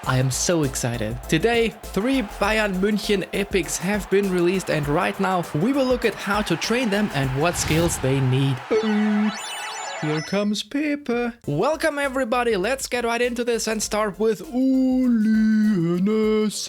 I am so excited. Today, 3 Bayern München epics have been released, and right now we will look at how to train them and what skills they need. Here comes Pepe. Welcome everybody, let's get right into this and start with Hoeneß.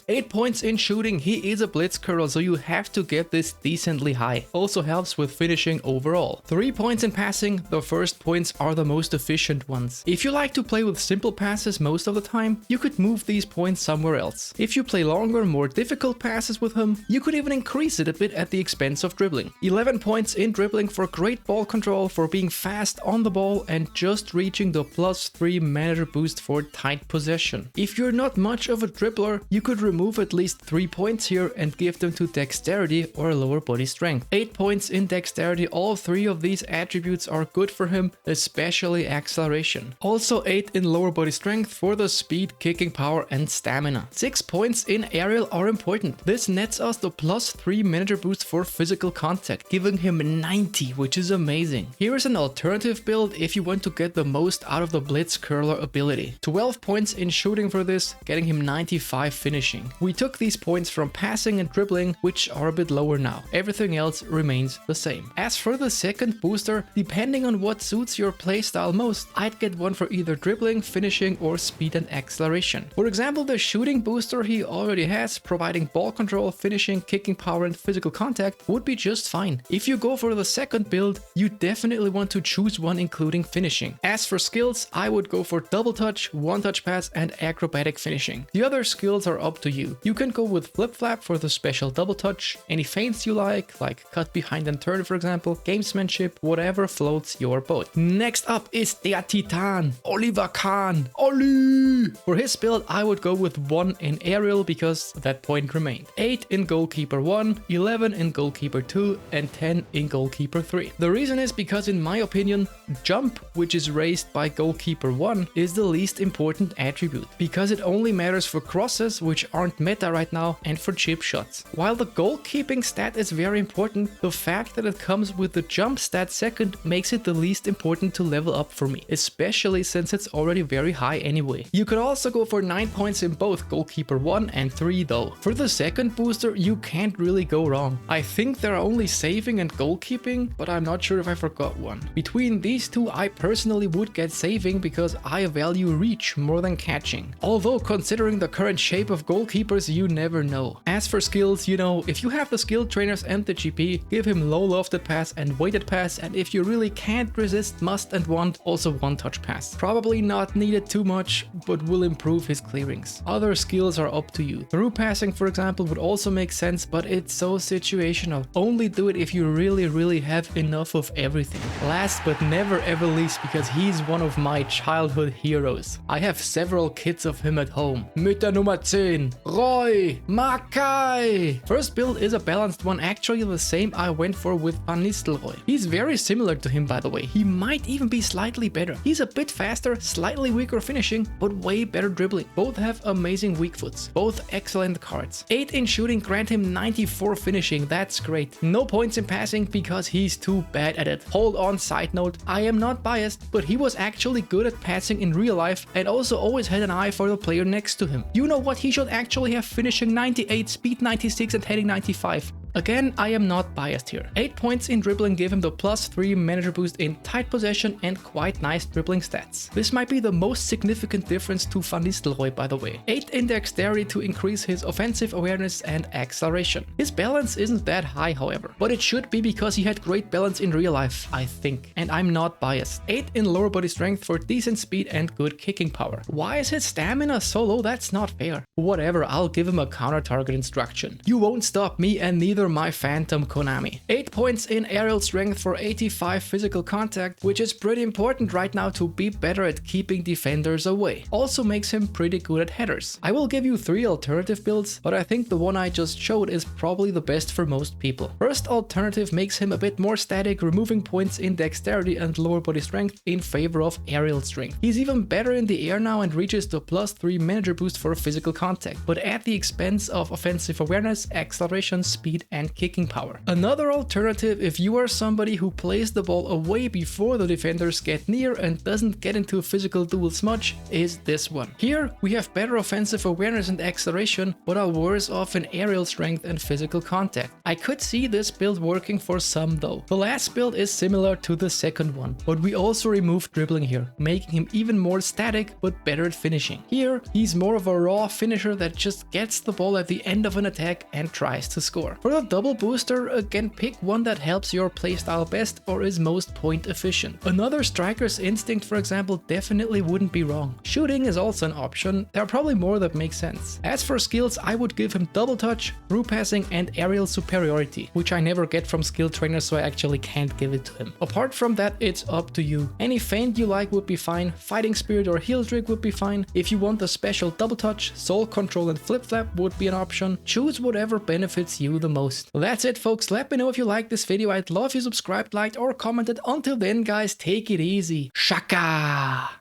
8 points in shooting, he is a blitz curler, so you have to get this decently high. Also helps with finishing overall. 3 points in passing, the first points are the most efficient ones. If you like to play with simple passes most of the time, you could move these points somewhere else. If you play longer, more difficult passes with him, you could even increase it a bit at the expense of dribbling. 11 points in dribbling for great ball control, for being fast on the ball and just reaching the +3 manager boost for tight possession. If you're not much of a dribbler, you could remove at least 3 points here and give them to dexterity or lower body strength. 8 points in dexterity, all 3 of these attributes are good for him, especially acceleration. Also 8 in lower body strength for the speed, kicking power and stamina. 6 points in aerial are important. This nets us the +3 manager boost for physical contact, giving him 90, which is amazing. Here is an alternative build if you want to get the most out of the blitz curler ability. 12 points in shooting for this, getting him 95 finishing. We took these points from passing and dribbling, which are a bit lower now. Everything else remains the same. As for the second booster, depending on what suits your playstyle most, I'd get one for either dribbling, finishing or speed and acceleration. For example, the shooting booster he already has, providing ball control, finishing, kicking power and physical contact, would be just fine. If you go for the second build, you definitely want to choose one including finishing. As for skills, I would go for double touch, one touch pass and acrobatic finishing. The other skills are up to you. You can go with flip flap for the special double touch, any feints you like cut behind and turn for example, gamesmanship, whatever floats your boat. Next up is der Titan, Oliver Kahn. Oli! For his build, I would go with 1 in aerial because that point remained. 8 in goalkeeper 1, 11 in goalkeeper 2 and 10 in goalkeeper 3. The reason is because in my opinion, jump, which is raised by goalkeeper 1, is the least important attribute, because it only matters for crosses, which aren't meta right now, and for chip shots. While the goalkeeping stat is very important, the fact that it comes with the jump stat second makes it the least important to level up for me, especially since it's already very high anyway. You could also go for 9 points in both goalkeeper 1 and 3 though. For the second booster, you can't really go wrong. I think there are only saving and goalkeeping, but I'm not sure if I forgot one. Between these two, I personally would get saving because I value reach more than catching. Although considering the current shape of goalkeepers, you never know. As for skills, you know, if you have the skill trainers and the GP, give him low lofted pass and weighted pass, and if you really can't resist must and want, also one touch pass. Probably not needed too much, but will improve his clearings. Other skills are up to you. Through passing for example would also make sense, but it's so situational. Only do it if you really have enough of everything. Last but never ever least, because he's one of my childhood heroes. I have several kits of him at home. Mit der Nummer 10, Roy, Makaay. First build is a balanced one, actually the same I went for with Van Nistelrooy. He's very similar to him by the way. He might even be slightly better. He's a bit faster, slightly weaker finishing, but way better dribbling. Both have amazing weak foots. Both excellent cards. 8 in shooting grant him 94 finishing, that's great. No points in passing because he's too bad at it. Hold on, side note, I am not biased, but he was actually good at passing in real life and also always had an eye for the player next to him. You know what, he should actually have finishing 98, speed 96 and heading 95. Again, I am not biased here. 8 points in dribbling give him the +3 manager boost in tight possession and quite nice dribbling stats. This might be the most significant difference to Van Nistelrooy by the way. 8 in dexterity to increase his offensive awareness and acceleration. His balance isn't that high however, but it should be because he had great balance in real life, I think, and I'm not biased. 8 in lower body strength for decent speed and good kicking power. Why is his stamina so low? That's not fair. Whatever, I'll give him a counter target instruction. You won't stop me and neither my phantom Konami. 8 points in aerial strength for 85 physical contact, which is pretty important right now to be better at keeping defenders away. Also makes him pretty good at headers. I will give you 3 alternative builds, but I think the one I just showed is probably the best for most people. First alternative makes him a bit more static, removing points in dexterity and lower body strength in favor of aerial strength. He's even better in the air now and reaches the +3 manager boost for physical contact, but at the expense of offensive awareness, acceleration, speed and kicking power. Another alternative, if you are somebody who plays the ball away before the defenders get near and doesn't get into physical duels much, is this one. Here we have better offensive awareness and acceleration, but are worse off in aerial strength and physical contact. I could see this build working for some though. The last build is similar to the second one, but we also removed dribbling here, making him even more static but better at finishing. Here he's more of a raw finisher that just gets the ball at the end of an attack and tries to score. For the double booster, again pick one that helps your playstyle best or is most point efficient. Another striker's instinct, for example, definitely wouldn't be wrong. Shooting is also an option, there are probably more that make sense. As for skills, I would give him double touch, through passing and aerial superiority, which I never get from skill trainers, so I actually can't give it to him. Apart from that, it's up to you. Any feint you like would be fine, fighting spirit or heel trick would be fine. If you want a special double touch, soul control and flip flap would be an option. Choose whatever benefits you the most. Well, that's it folks, let me know if you liked this video, I'd love if you subscribed, liked or commented. Until then guys, take it easy. Shaka!